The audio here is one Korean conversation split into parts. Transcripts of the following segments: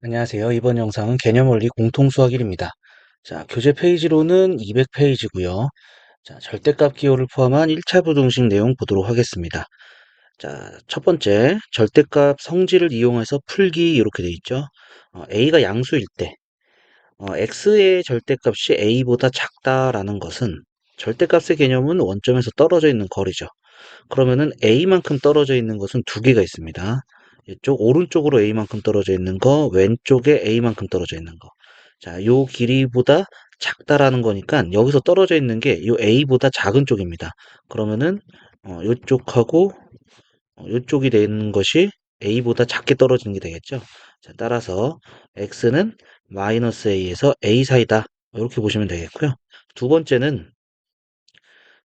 안녕하세요. 이번 영상은 개념원리 공통수학 1입니다. 자, 교재 페이지로는 200페이지고요. 자, 절대값 기호를 포함한 1차 부등식 내용 보도록 하겠습니다. 자, 첫 번째, 절대값 성질을 이용해서 풀기 이렇게 돼 있죠. a가 양수일 때, x의 절대값이 a보다 작다라는 것은 절대값의 개념은 원점에서 떨어져 있는 거리죠. 그러면은 A만큼 떨어져 있는 것은 두 개가 있습니다. 이쪽 오른쪽으로 A만큼 떨어져 있는 거, 왼쪽에 A만큼 떨어져 있는 거. 자, 요 길이보다 작다라는 거니까 여기서 떨어져 있는 게 요 A보다 작은 쪽입니다. 그러면은 요쪽하고 요쪽이 되는 것이 A보다 작게 떨어지는 게 되겠죠. 자, 따라서 X는 마이너스 A에서 A 사이다. 이렇게 보시면 되겠고요. 두 번째는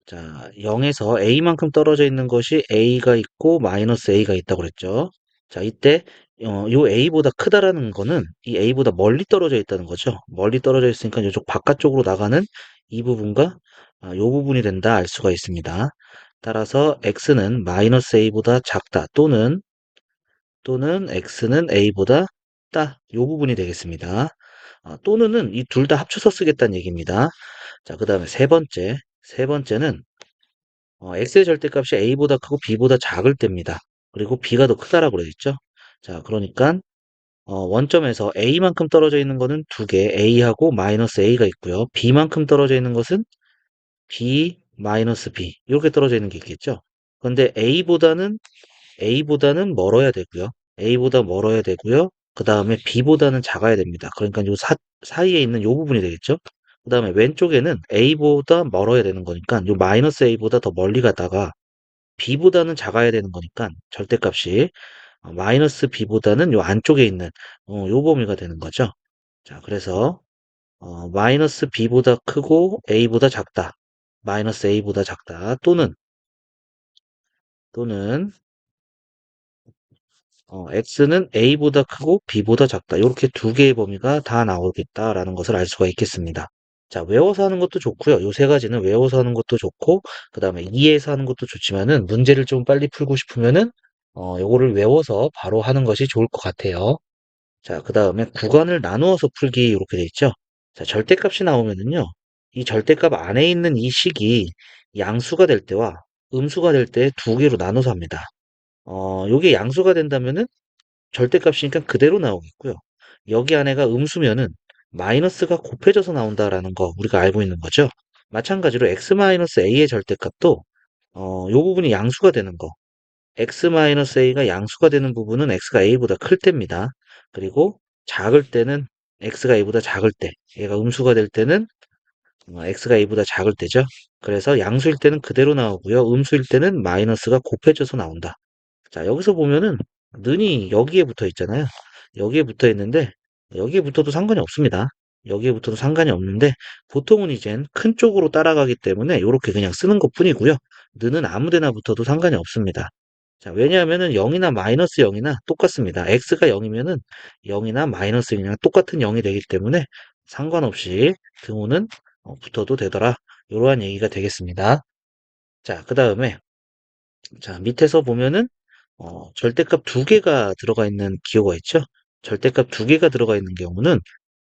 자, 0에서 A만큼 떨어져 있는 것이 A가 있고 마이너스 A가 있다고 그랬죠. 자, 이때 요 A보다 크다라는 거는 이 A보다 멀리 떨어져 있다는 거죠. 멀리 떨어져 있으니까 이쪽 바깥쪽으로 나가는 이 부분과 요 부분이 된다 알 수가 있습니다. 따라서 X는 마이너스 A보다 작다 또는 X는 A보다 크다 요 부분이 되겠습니다. 또는은 이 둘 다 합쳐서 쓰겠다는 얘기입니다. 자, 그 다음에 세 번째는 x의 절대값이 a보다 크고 b보다 작을 때입니다. 그리고 b가 더 크다라고 그랬죠. 자, 그러니까 원점에서 a만큼 떨어져 있는 거는 두 개, a하고 마이너스 a가 있고요. b만큼 떨어져 있는 것은 b 마이너스 b 이렇게 떨어져 있는 게 있겠죠. 그런데 a보다는 멀어야 되고요. a보다 멀어야 되고요. 그 다음에 b보다는 작아야 됩니다. 그러니까 요 사이에 있는 요 부분이 되겠죠. 그 다음에 왼쪽에는 a보다 멀어야 되는 거니까 요 마이너스 a보다 더 멀리 가다가 b보다는 작아야 되는 거니까 절대값이 마이너스 b보다는 요 안쪽에 있는 요 범위가 되는 거죠. 자, 그래서 마이너스 b보다 크고 a보다 작다. 마이너스 a보다 작다. 또는 x는 a보다 크고 b보다 작다. 이렇게 두 개의 범위가 다 나오겠다라는 것을 알 수가 있겠습니다. 자, 외워서 하는 것도 좋고요. 요 세 가지는 외워서 하는 것도 좋고, 그 다음에 이해해서 하는 것도 좋지만은 문제를 좀 빨리 풀고 싶으면은 요거를 외워서 바로 하는 것이 좋을 것 같아요. 자, 그 다음에 구간을 나누어서 풀기 이렇게 돼 있죠. 자, 절대값이 나오면은요. 이 절대값 안에 있는 이 식이 양수가 될 때와 음수가 될 때 두 개로 나눠서 합니다. 요게 양수가 된다면은 절대값이니까 그대로 나오겠고요. 여기 안에가 음수면은 마이너스가 곱해져서 나온다라는 거 우리가 알고 있는 거죠. 마찬가지로 x-a의 절대값도 요 부분이 양수가 되는 거. x-a가 양수가 되는 부분은 x가 a보다 클 때입니다. 그리고 작을 때는 x가 a보다 작을 때, 얘가 음수가 될 때는 x가 a보다 작을 때죠. 그래서 양수일 때는 그대로 나오고요. 음수일 때는 마이너스가 곱해져서 나온다. 자, 여기서 보면은 는이 여기에 붙어 있잖아요. 여기에 붙어 있는데 여기에 붙어도 상관이 없습니다. 여기에 붙어도 상관이 없는데 보통은 이젠 큰 쪽으로 따라가기 때문에 이렇게 그냥 쓰는 것 뿐이고요. 는은 아무 데나 붙어도 상관이 없습니다. 자, 왜냐하면은 0이나 마이너스 0이나 똑같습니다. x가 0이면은 0이나 마이너스 0이나 똑같은 0이 되기 때문에 상관없이 등호는 붙어도 되더라. 이러한 얘기가 되겠습니다. 자, 그 다음에 자, 밑에서 보면은 절대값 두 개가 들어가 있는 기호가 있죠. 절대값 두 개가 들어가 있는 경우는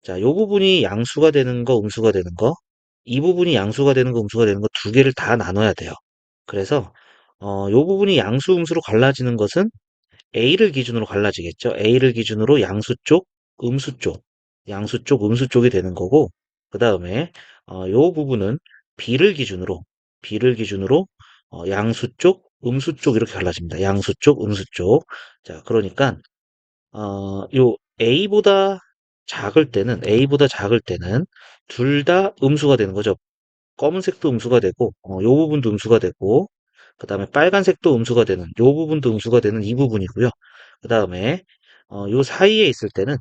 자, 요 부분이 양수가 되는 거, 음수가 되는 거, 이 부분이 양수가 되는 거, 음수가 되는 거 두 개를 다 나눠야 돼요. 그래서 요 부분이 양수, 음수로 갈라지는 것은 A를 기준으로 갈라지겠죠. A를 기준으로 양수 쪽, 음수 쪽, 양수 쪽, 음수 쪽이 되는 거고, 그 다음에 요 부분은 B를 기준으로 양수 쪽, 음수 쪽 이렇게 갈라집니다. 양수 쪽, 음수 쪽. 자, 그러니까 요 A보다 작을 때는 둘 다 음수가 되는 거죠. 검은색도 음수가 되고, 요 부분도 음수가 되고, 그 다음에 빨간색도 음수가 되는, 요 부분도 음수가 되는 이 부분이고요. 그 다음에, 요 사이에 있을 때는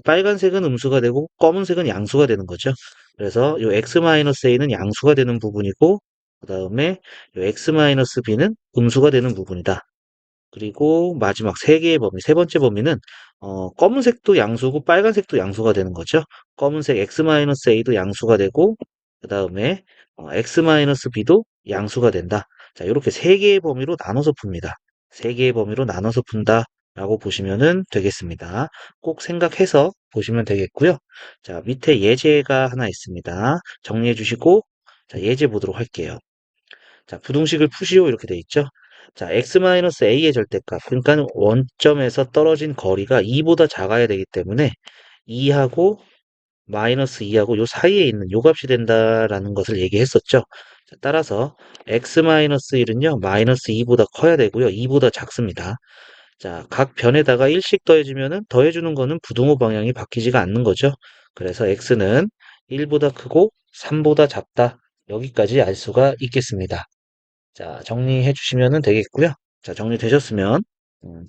빨간색은 음수가 되고, 검은색은 양수가 되는 거죠. 그래서 요 x-a는 양수가 되는 부분이고, 그 다음에 요 x-b는 음수가 되는 부분이다. 그리고 마지막 세 개의 범위, 세 번째 범위는 검은색도 양수고 빨간색도 양수가 되는 거죠. 검은색 x-a도 양수가 되고 그 다음에 x-b도 양수가 된다. 자, 이렇게 세 개의 범위로 나눠서 풉니다. 세 개의 범위로 나눠서 푼다 라고 보시면 되겠습니다. 꼭 생각해서 보시면 되겠고요. 자, 밑에 예제가 하나 있습니다. 정리해 주시고, 자, 예제 보도록 할게요. 자, 부등식을 푸시오 이렇게 돼 있죠. 자, x-a의 절대값, 그러니까 원점에서 떨어진 거리가 2보다 작아야 되기 때문에 2하고 마이너스 2하고 요 사이에 있는 요 값이 된다라는 것을 얘기했었죠. 자, 따라서 x-1은요, 마이너스 2보다 커야 되고요. 2보다 작습니다. 자, 각 변에다가 1씩 더해주면은 더해주는 거는 부등호 방향이 바뀌지가 않는 거죠. 그래서 x는 1보다 크고 3보다 작다. 여기까지 알 수가 있겠습니다. 자, 정리해 주시면 되겠고요. 자, 정리되셨으면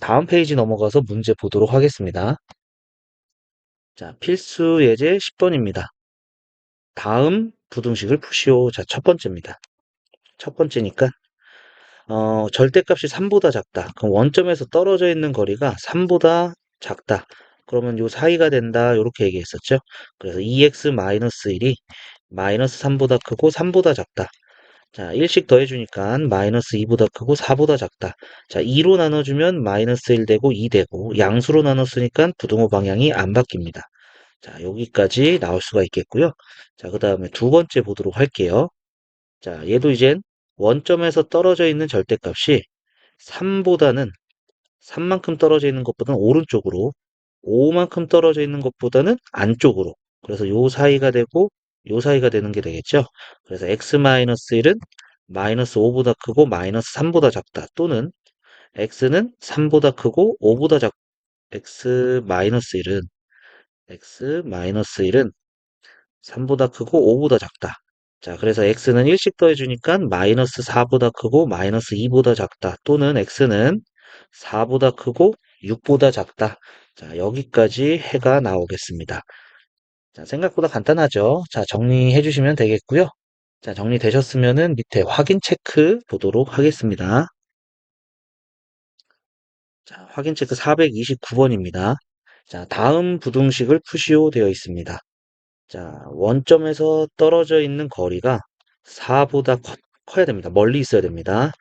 다음 페이지 넘어가서 문제 보도록 하겠습니다. 자, 필수 예제 10번입니다. 다음 부등식을 푸시오. 자, 첫 번째입니다. 첫 번째니까 절대값이 3보다 작다. 그럼 원점에서 떨어져 있는 거리가 3보다 작다. 그러면 요 사이가 된다. 이렇게 얘기했었죠. 그래서 2x-1이 마이너스 3보다 크고 3보다 작다. 자, 1씩 더해주니까 마이너스 2보다 크고 4보다 작다. 자, 2로 나눠주면 마이너스 1 되고 2 되고 양수로 나눴으니까 부등호 방향이 안 바뀝니다. 자, 여기까지 나올 수가 있겠고요. 자, 그 다음에 두 번째 보도록 할게요. 자, 얘도 이젠 원점에서 떨어져 있는 절대값이 3보다는 3만큼 떨어져 있는 것보다는 오른쪽으로 5만큼 떨어져 있는 것보다는 안쪽으로 그래서 요 사이가 되고 요 사이가 되는 게 되겠죠. 그래서 x-1은 마이너스 5보다 크고 마이너스 3보다 작다. 또는 x는 3보다 크고 5보다 작 x-1은 x-1은 3보다 크고 5보다 작다. 자, 그래서 x는 1씩 더해주니까 마이너스 4보다 크고 마이너스 2보다 작다. 또는 x는 4보다 크고 6보다 작다. 자, 여기까지 해가 나오겠습니다. 자, 생각보다 간단하죠? 자, 정리해 주시면 되겠고요. 자, 정리되셨으면은 밑에 확인 체크 보도록 하겠습니다. 자, 확인 체크 429번입니다. 자, 다음 부등식을 푸시오 되어 있습니다. 자, 원점에서 떨어져 있는 거리가 4보다 커야 됩니다. 멀리 있어야 됩니다.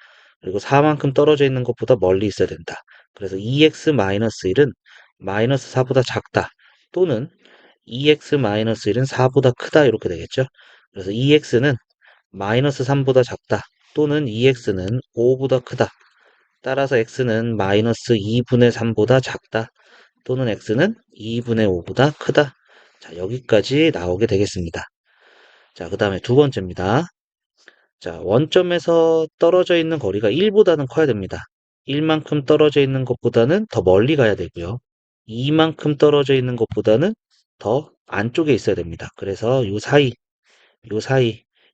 그리고 4만큼 떨어져 있는 것보다 멀리 있어야 된다. 그래서 2x-1은 마이너스 4보다 작다. 또는 2x-1은 4보다 크다. 이렇게 되겠죠. 그래서 2x는 마이너스 3보다 작다. 또는 2x는 5보다 크다. 따라서 x는 마이너스 2분의 3보다 작다. 또는 x는 2분의 5보다 크다. 자, 여기까지 나오게 되겠습니다. 자, 그 다음에 두 번째입니다. 자, 원점에서 떨어져 있는 거리가 1보다는 커야 됩니다. 1만큼 떨어져 있는 것보다는 더 멀리 가야 되고요. 2만큼 떨어져 있는 것보다는 더 안쪽에 있어야 됩니다. 그래서 요 사이,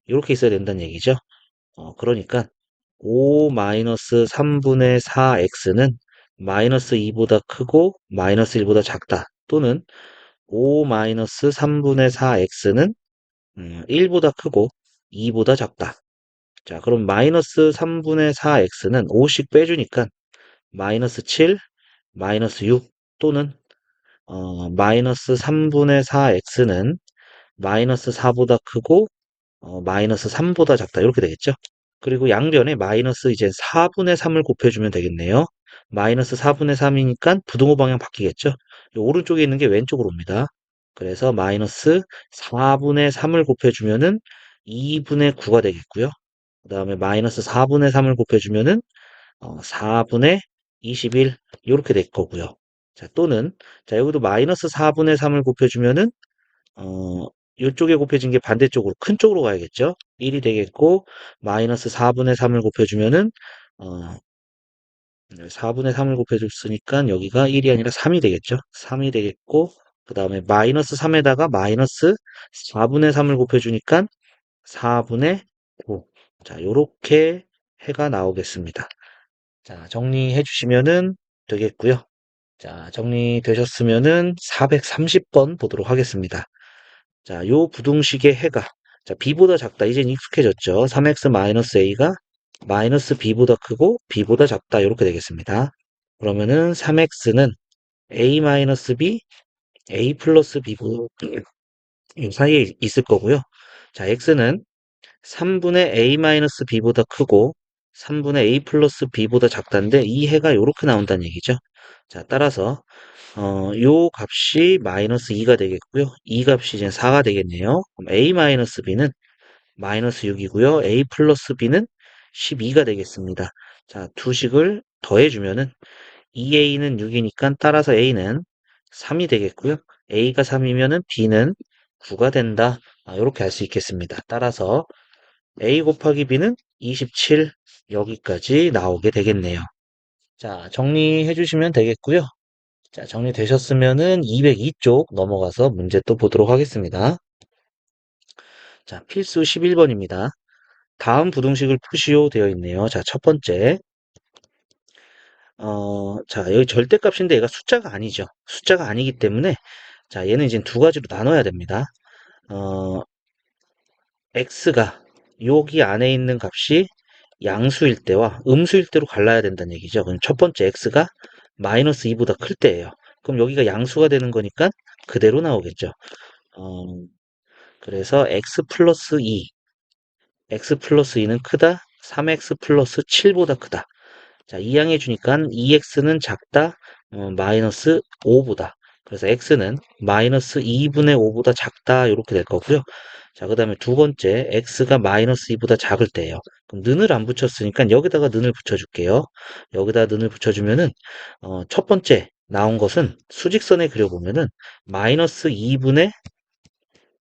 이렇게 있어야 된다는 얘기죠. 그러니까 5-3분의 4x는 마이너스 2보다 크고 마이너스 1보다 작다. 또는 5-3분의 4x는 1보다 크고 2보다 작다. 자, 그럼 마이너스 3분의 4x는 5씩 빼주니까 마이너스 7, 마이너스 6 또는 마이너스 3분의 4x는 마이너스 4보다 크고 마이너스 3보다 작다. 이렇게 되겠죠. 그리고 양변에 마이너스 이제 4분의 3을 곱해주면 되겠네요. 마이너스 4분의 3이니까 부등호 방향 바뀌겠죠. 오른쪽에 있는 게 왼쪽으로 옵니다. 그래서 마이너스 4분의 3을 곱해주면은 2분의 9가 되겠고요. 그 다음에 마이너스 4분의 3을 곱해주면은 4분의 21 이렇게 될 거고요. 자, 또는 자, 여기도 마이너스 4분의 3을 곱해주면은 이쪽에 곱해진 게 반대쪽으로 큰 쪽으로 가야겠죠. 1이 되겠고 마이너스 4분의 3을 곱해주면은 어, 4분의 3을 곱해줬으니까 여기가 1이 아니라 3이 되겠죠. 3이 되겠고 그 다음에 마이너스 3에다가 마이너스 4분의 3을 곱해주니까 4분의 5. 자, 요렇게 해가 나오겠습니다. 자, 정리해 주시면은 되겠고요. 자, 정리되셨으면은 430번 보도록 하겠습니다. 자, 요 부등식의 해가 자, b보다 작다. 이젠 익숙해졌죠. 3x-a가 마이너스 b보다 크고 b보다 작다. 이렇게 되겠습니다. 그러면은 3x는 a-b, a 플러스 b 이 사이에 있을 거고요. 자, x는 3분의 a-b보다 크고 3분의 a 플러스 b보다 작다인데 이 해가 이렇게 나온다는 얘기죠. 자, 따라서 요 값이 마이너스 2가 되겠고요. 이 값이 이제 4가 되겠네요. 그럼 a 마이너스 b는 마이너스 6이고요. a 플러스 b는 12가 되겠습니다. 자, 두 식을 더해주면은 2a는 6이니까 따라서 a는 3이 되겠고요. a가 3이면은 b는 9가 된다. 이렇게 할 수 있겠습니다. 따라서 a 곱하기 b는 27 여기까지 나오게 되겠네요. 자, 정리해 주시면 되겠고요. 자, 정리되셨으면은 202쪽 넘어가서 문제 또 보도록 하겠습니다. 자, 필수 11번입니다. 다음 부등식을 푸시오 되어 있네요. 자, 첫 번째. 자, 여기 절대값인데 얘가 숫자가 아니죠. 숫자가 아니기 때문에 자, 얘는 이제 두 가지로 나눠야 됩니다. 어, x가 여기 안에 있는 값이 양수일 때와 음수일 때로 갈라야 된다는 얘기죠. 그럼 첫 번째 x가 마이너스 2보다 클 때예요. 그럼 여기가 양수가 되는 거니까 그대로 나오겠죠. 어, 그래서 x 플러스 2는 크다, 3x 플러스 7보다 크다. 자, 이항해 주니까 2x는 작다, 마이너스 5보다. 그래서 x는 마이너스 2분의 5보다 작다, 이렇게 될 거고요. 자, 그 다음에 두 번째, x가 마이너스 2보다 작을 때예요. 그럼 는을 안 붙였으니까 여기다가 는을 붙여줄게요. 여기다 는을 붙여주면은, 첫 번째 나온 것은 수직선에 그려보면은 마이너스 2분의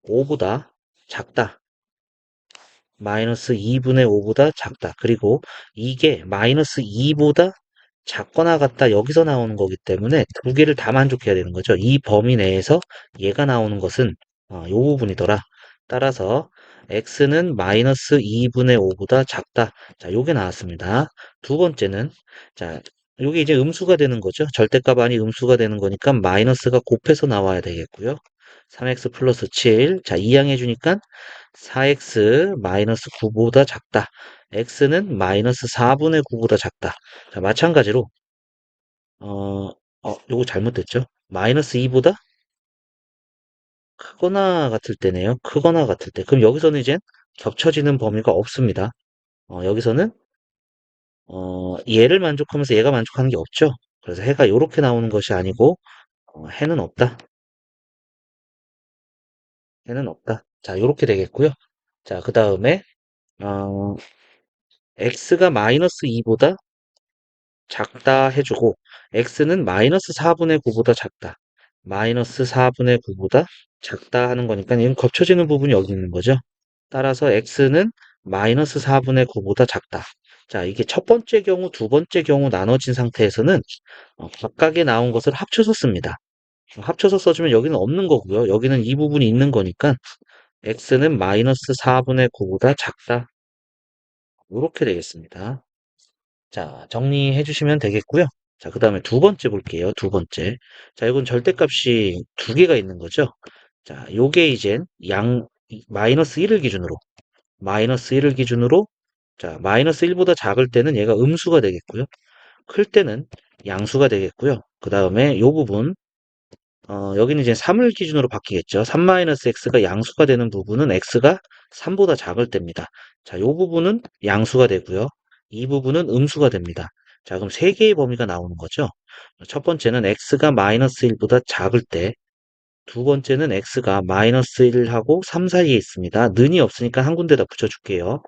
5보다 작다. 마이너스 2분의 5보다 작다. 그리고 이게 마이너스 2보다 작거나 같다 여기서 나오는 거기 때문에 두 개를 다 만족해야 되는 거죠. 이 범위 내에서 얘가 나오는 것은 요 부분이더라. 따라서 x는 마이너스 2분의 5보다 작다. 자, 요게 나왔습니다. 두 번째는 자, 요게 이제 음수가 되는 거죠. 절대값 아니 음수가 되는 거니까 마이너스가 곱해서 나와야 되겠고요. 3x 플러스 7. 자, 이항해 주니까 4x 마이너스 9보다 작다. x는 마이너스 4분의 9보다 작다. 자, 마찬가지로 요거 잘못됐죠? 마이너스 2보다 크거나 같을 때네요. 크거나 같을 때. 그럼 여기서는 이제 겹쳐지는 범위가 없습니다. 여기서는 얘를 만족하면서 얘가 만족하는 게 없죠. 그래서 해가 이렇게 나오는 것이 아니고 해는 없다. 해는 없다. 자, 이렇게 되겠고요. 자, 그 다음에 어, x가 마이너스 2보다 작다 해주고 x는 마이너스 4분의 9보다 작다. 마이너스 4분의 9보다 작다 하는 거니까 이건 겹쳐지는 부분이 여기 있는 거죠. 따라서 x는 마이너스 4분의 9보다 작다. 자, 이게 첫 번째 경우, 두 번째 경우 나눠진 상태에서는 각각에 나온 것을 합쳐서 씁니다. 합쳐서 써주면 여기는 없는 거고요. 여기는 이 부분이 있는 거니까 x는 마이너스 4분의 9보다 작다. 이렇게 되겠습니다. 자, 정리해 주시면 되겠고요. 자, 그 다음에 두 번째 볼게요. 두 번째. 자, 이건 절대값이 두 개가 있는 거죠. 자, 요게 이제 마이너스 1을 기준으로, 마이너스 1을 기준으로, 자, 마이너스 1보다 작을 때는 얘가 음수가 되겠고요. 클 때는 양수가 되겠고요. 그 다음에 요 부분, 여기는 이제 3을 기준으로 바뀌겠죠. 3-x가 양수가 되는 부분은 x가 3보다 작을 때입니다. 자, 요 부분은 양수가 되고요. 이 부분은 음수가 됩니다. 자, 그럼 세 개의 범위가 나오는 거죠. 첫 번째는 x가 마이너스 1보다 작을 때, 두 번째는 x가 마이너스 1하고 3 사이에 있습니다. 는이 없으니까 한 군데다 붙여줄게요.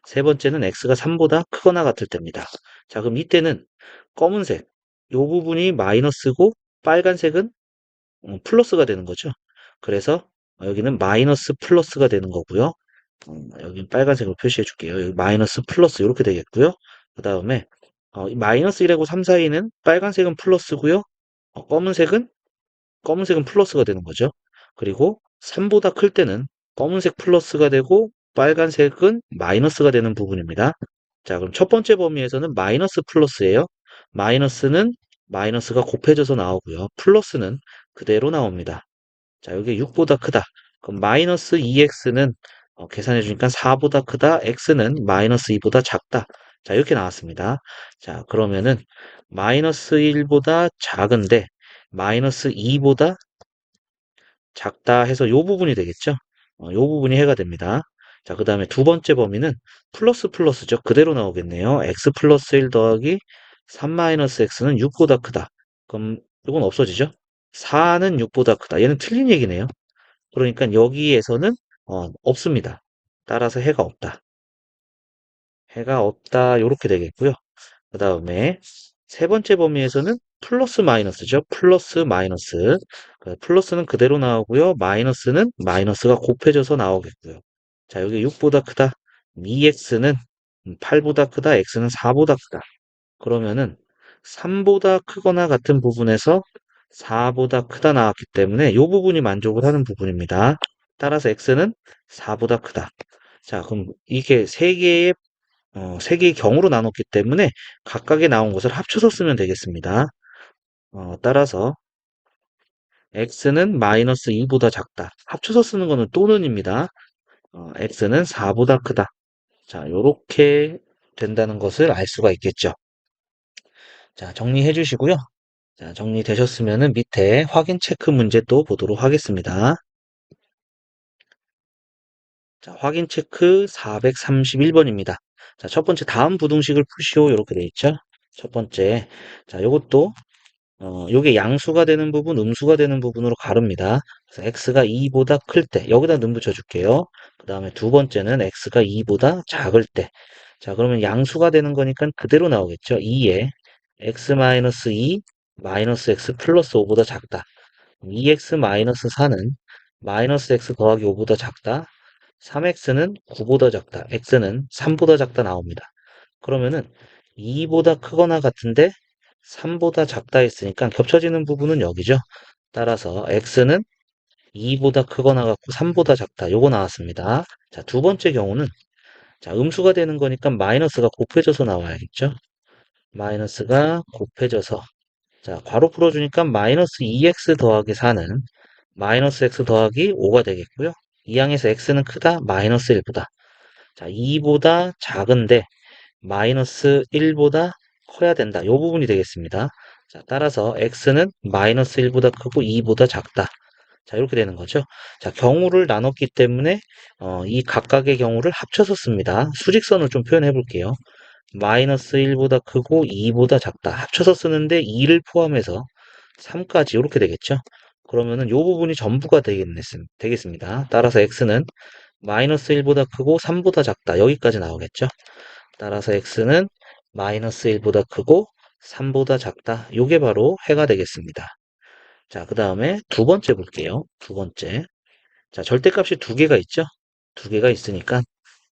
세 번째는 x가 3보다 크거나 같을 때입니다. 자, 그럼 이때는 검은색, 요 부분이 마이너스고 빨간색은 플러스가 되는 거죠. 그래서 여기는 마이너스 플러스가 되는 거고요. 여기 빨간색으로 표시해 줄게요. 여기 마이너스 플러스 이렇게 되겠고요. 그 다음에 마이너스 1하고 3 사이는 빨간색은 플러스고요. 검은색은 플러스가 되는 거죠. 그리고 3보다 클 때는 검은색 플러스가 되고 빨간색은 마이너스가 되는 부분입니다. 자, 그럼 첫 번째 범위에서는 마이너스 플러스예요. 마이너스는 마이너스가 곱해져서 나오고요. 플러스는 그대로 나옵니다. 자, 여기 6보다 크다. 그럼 마이너스 2x는 계산해 주니까 4보다 크다. x는 마이너스 2보다 작다. 자, 이렇게 나왔습니다. 자, 그러면은 마이너스 1보다 작은데 마이너스 2보다 작다 해서 요 부분이 되겠죠? 요 부분이 해가 됩니다. 자, 그 다음에 두 번째 범위는 플러스 플러스죠. 그대로 나오겠네요. x 플러스 1 더하기 3 마이너스 x는 6보다 크다. 그럼 이건 없어지죠? 4는 6보다 크다. 얘는 틀린 얘기네요. 그러니까 여기에서는 없습니다. 따라서 해가 없다. 해가 없다. 이렇게 되겠고요. 그 다음에 세 번째 범위에서는 플러스 마이너스죠. 플러스 마이너스. 플러스는 그대로 나오고요. 마이너스는 마이너스가 곱해져서 나오겠고요. 자, 여기 6보다 크다. 2x는 8보다 크다. x는 4보다 크다. 그러면은 3보다 크거나 같은 부분에서 4보다 크다 나왔기 때문에 이 부분이 만족을 하는 부분입니다. 따라서 x는 4보다 크다. 자, 그럼 이게 세 개의 경우로 나눴기 때문에 각각에 나온 것을 합쳐서 쓰면 되겠습니다. 따라서 x는 마이너스 2보다 작다. 합쳐서 쓰는 거는 또는입니다. x는 4보다 크다. 자, 요렇게 된다는 것을 알 수가 있겠죠. 자, 정리해 주시고요. 자, 정리되셨으면 밑에 확인 체크 문제 또 보도록 하겠습니다. 자, 확인 체크 431번입니다. 자, 첫 번째 다음 부등식을 푸시오 이렇게 돼 있죠. 첫 번째, 자, 요것도 요게 양수가 되는 부분, 음수가 되는 부분으로 가릅니다. 그래서 x가 2보다 클 때, 여기다 는 붙여줄게요. 그 다음에 두 번째는 x가 2보다 작을 때. 자, 그러면 양수가 되는 거니까 그대로 나오겠죠. 2에 x-2 마이너스 x 플러스 5보다 작다. 2x 마이너스 4는 마이너스 x 더하기 5보다 작다. 3x는 9보다 작다. x는 3보다 작다 나옵니다. 그러면은 2보다 크거나 같은데 3보다 작다 했으니까 겹쳐지는 부분은 여기죠. 따라서 x는 2보다 크거나 같고 3보다 작다. 요거 나왔습니다. 자, 두 번째 경우는 자, 음수가 되는 거니까 마이너스가 곱해져서 나와야겠죠. 마이너스가 곱해져서 자, 괄호 풀어주니까 마이너스 2x 더하기 4는 마이너스 x 더하기 5가 되겠고요. 이 항에서 x는 크다, 마이너스 1보다. 자, 2보다 작은데 마이너스 1보다 커야 된다. 이 부분이 되겠습니다. 자, 따라서 x는 마이너스 1보다 크고 2보다 작다. 자, 이렇게 되는 거죠. 자, 경우를 나눴기 때문에 이 각각의 경우를 합쳐서 씁니다. 수직선을 좀 표현해 볼게요. 마이너스 1보다 크고 2보다 작다. 합쳐서 쓰는데 2를 포함해서 3까지 이렇게 되겠죠. 그러면은 이 부분이 전부가 되겠습니다. 따라서 x는 마이너스 1보다 크고 3보다 작다. 여기까지 나오겠죠. 따라서 x는 마이너스 1보다 크고 3보다 작다. 요게 바로 해가 되겠습니다. 자, 그 다음에 두 번째 볼게요. 두 번째. 자, 절대값이 두 개가 있죠? 두 개가 있으니까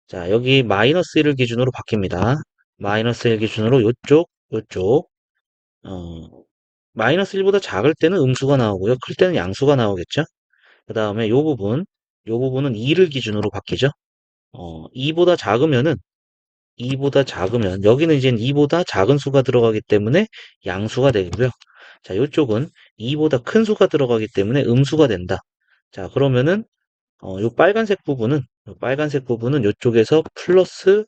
자, 여기 마이너스 1을 기준으로 바뀝니다. 마이너스 1 기준으로 요쪽, 어, 마이너스 1보다 작을 때는 음수가 나오고요. 클 때는 양수가 나오겠죠? 그 다음에 요 부분은 2를 기준으로 바뀌죠? 2보다 작으면은, 2보다 작으면, 여기는 이제 2보다 작은 수가 들어가기 때문에 양수가 되고요. 자, 요쪽은 2보다 큰 수가 들어가기 때문에 음수가 된다. 자, 그러면은 요 빨간색 부분은 요쪽에서 플러스,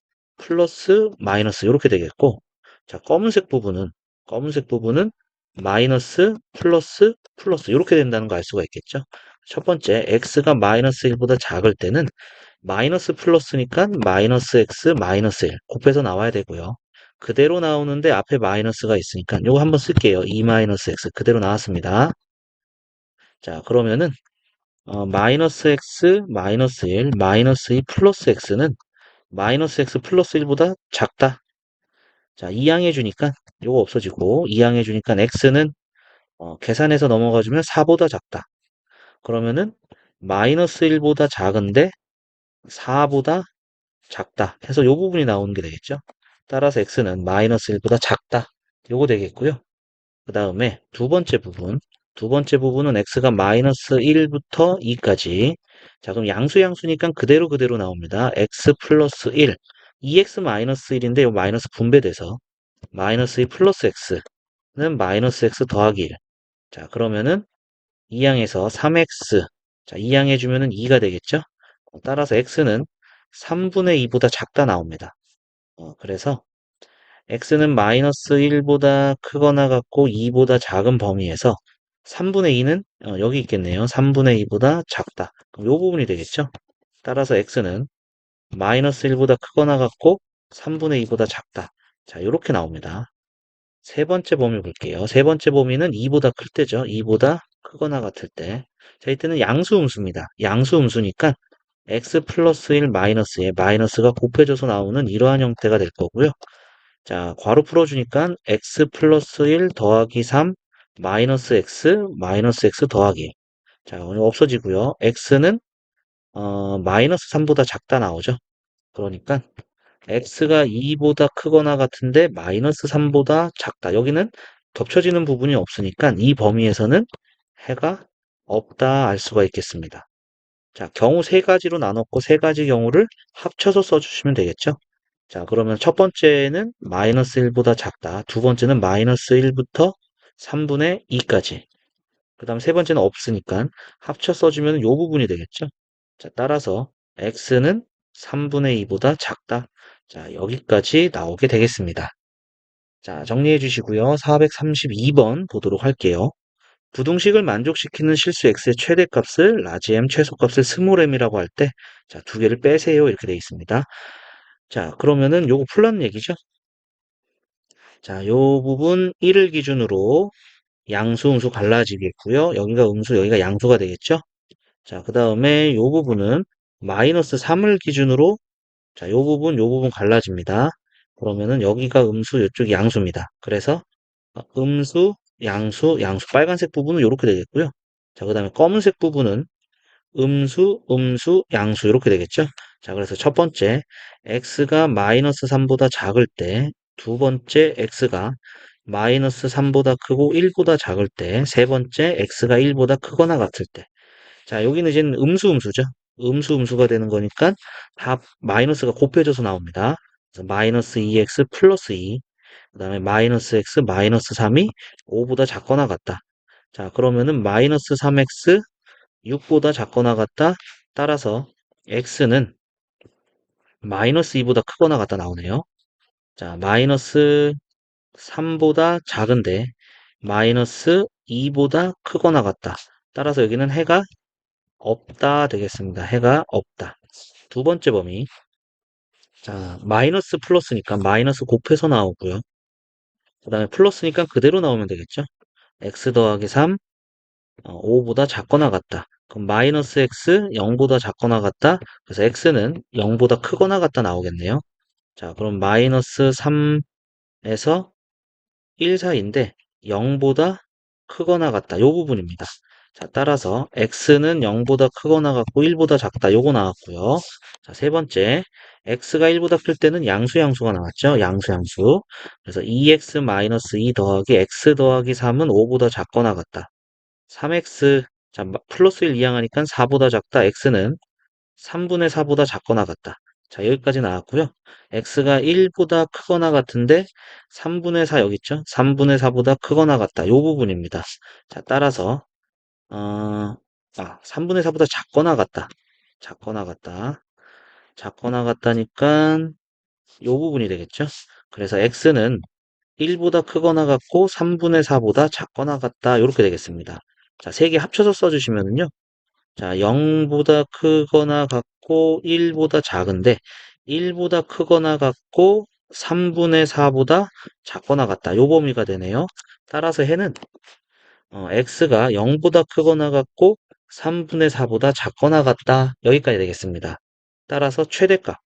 마이너스 이렇게 되겠고, 자, 검은색 부분은 마이너스, 플러스 이렇게 된다는 거 알 수가 있겠죠? 첫 번째, x가 마이너스 1보다 작을 때는 마이너스 플러스니까 마이너스 x, 마이너스 1 곱해서 나와야 되고요. 그대로 나오는데 앞에 마이너스가 있으니까 요거 한번 쓸게요. 2 마이너스 x 그대로 나왔습니다. 자, 그러면은 마이너스 x, 마이너스 1, 마이너스 2 플러스 x는 마이너스 x 플러스 1보다 작다. 자, 이항해 주니까 요거 없어지고 이항해 주니까 x는 계산해서 넘어가주면 4보다 작다. 그러면은 마이너스 1보다 작은데 4보다 작다 해서 요 부분이 나오는 게 되겠죠. 따라서 x는 마이너스 1보다 작다. 요거 되겠고요. 그 다음에 두 번째 부분은 x가 마이너스 1부터 2까지. 자, 그럼 양수니까 그대로 나옵니다. x 플러스 1. 2x 마이너스 1인데 요 마이너스 분배돼서 마이너스 2 플러스 x는 마이너스 x 더하기 1. 자, 그러면은 2항에서 3x. 자, 2항 해주면은 2가 되겠죠? 따라서 x는 3분의 2보다 작다 나옵니다. 그래서 x는 마이너스 1보다 크거나 같고 2보다 작은 범위에서 3분의 2는 여기 있겠네요. 3분의 2보다 작다. 그럼 이 부분이 되겠죠? 따라서 x는 마이너스 1보다 크거나 같고 3분의 2보다 작다. 자, 이렇게 나옵니다. 세 번째 범위 볼게요. 세 번째 범위는 2보다 클 때죠. 2보다 크거나 같을 때. 자, 이때는 양수음수입니다. 양수음수니까 x 플러스 1 마이너스에 마이너스가 곱해져서 나오는 이러한 형태가 될 거고요. 자, 괄호 풀어주니까 x 플러스 1 더하기 3 마이너스 x 더하기. 자, 오늘 없어지고요. x는 마이너스 3보다 작다 나오죠. 그러니까 x가 2보다 크거나 같은데 마이너스 3보다 작다. 여기는 겹쳐지는 부분이 없으니까 이 범위에서는 해가 없다 알 수가 있겠습니다. 자, 경우 세 가지로 나눴고 세 가지 경우를 합쳐서 써주시면 되겠죠. 자, 그러면 첫 번째는 마이너스 1보다 작다. 두 번째는 마이너스 1부터 3분의 2까지. 그 다음 세 번째는 없으니까 합쳐 써주면 이 부분이 되겠죠. 자, 따라서 x는 3분의 2보다 작다. 자, 여기까지 나오게 되겠습니다. 자, 정리해 주시고요. 432번 보도록 할게요. 부등식을 만족시키는 실수 x의 최대값을 라지 m, 최소값을 스몰 m이라고 할 때, 자, 두 개를 빼세요. 이렇게 되어 있습니다. 자, 그러면은 요거 풀란 얘기죠. 자, 요 부분 1을 기준으로 양수, 음수 갈라지겠고요. 여기가 음수, 여기가 양수가 되겠죠. 자, 그 다음에 요 부분은 마이너스 3을 기준으로 자, 요 부분 갈라집니다. 그러면은 여기가 음수, 이쪽이 양수입니다. 그래서 음수, 양수, 양수, 빨간색 부분은 이렇게 되겠고요. 자, 그 다음에 검은색 부분은 음수, 음수, 양수 이렇게 되겠죠. 자, 그래서 첫 번째 x가 마이너스 3보다 작을 때, 두 번째 x가 마이너스 3보다 크고 1보다 작을 때, 세 번째 x가 1보다 크거나 같을 때. 자, 여기는 이제 음수, 음수죠. 음수, 음수가 되는 거니까 다 마이너스가 곱해져서 나옵니다. 그래서 마이너스 2x 플러스 2, 그 다음에 마이너스 x 마이너스 3이 5보다 작거나 같다. 자, 그러면은 마이너스 3x 6보다 작거나 같다. 따라서 x는 마이너스 2보다 크거나 같다 나오네요. 자, 마이너스 3보다 작은데 마이너스 2보다 크거나 같다. 따라서 여기는 해가 없다 되겠습니다. 해가 없다. 두 번째 범위. 자, 마이너스 플러스니까 마이너스 곱해서 나오고요. 그 다음에 플러스니까 그대로 나오면 되겠죠. x 더하기 3, 5보다 작거나 같다. 그럼 마이너스 x 0보다 작거나 같다. 그래서 x는 0보다 크거나 같다 나오겠네요. 자, 그럼 마이너스 3에서 1 사이인데 0보다 크거나 같다. 요 부분입니다. 자, 따라서 x는 0보다 크거나 같고 1보다 작다. 요거 나왔고요. 자, 세 번째, x가 1보다 클 때는 양수 양수가 나왔죠. 양수 양수. 그래서 2x-2 더하기 x 더하기 3은 5보다 작거나 같다. 3x, 자, 플러스 1 이항하니까 4보다 작다. x는 3분의 4보다 작거나 같다. 자, 여기까지 나왔고요. x가 1보다 크거나 같은데 3분의 4 여기 있죠? 3분의 4보다 크거나 같다. 요 부분입니다. 자, 따라서 3분의 4보다 작거나 같다. 작거나 같다. 작거나 같다니까 요 부분이 되겠죠? 그래서 x는 1보다 크거나 같고 3분의 4보다 작거나 같다. 이렇게 되겠습니다. 자, 세 개 합쳐서 써주시면은요. 자, 0보다 크거나 같고 1보다 작은데 1보다 크거나 같고 3분의 4보다 작거나 같다. 요 범위가 되네요. 따라서 해는 x가 0보다 크거나 같고 3분의 4보다 작거나 같다. 여기까지 되겠습니다. 따라서 최대값은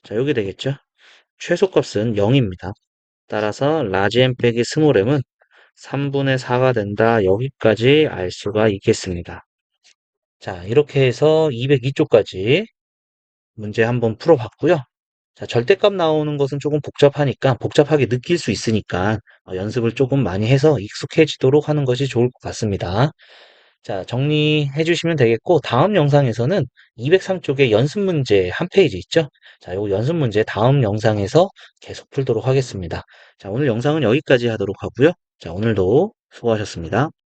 자, 여기 되겠죠? 최소값은 0입니다. 따라서 라지 m 빼기 스몰 m은 3분의 4가 된다. 여기까지 알 수가 있겠습니다. 자, 이렇게 해서 202쪽까지 문제 한번 풀어봤고요. 자, 절대값 나오는 것은 조금 복잡하니까, 복잡하게 느낄 수 있으니까 연습을 조금 많이 해서 익숙해지도록 하는 것이 좋을 것 같습니다. 자, 정리해 주시면 되겠고, 다음 영상에서는 203쪽에 연습 문제 한 페이지 있죠? 자, 요 연습 문제 다음 영상에서 계속 풀도록 하겠습니다. 자, 오늘 영상은 여기까지 하도록 하고요. 자, 오늘도 수고하셨습니다.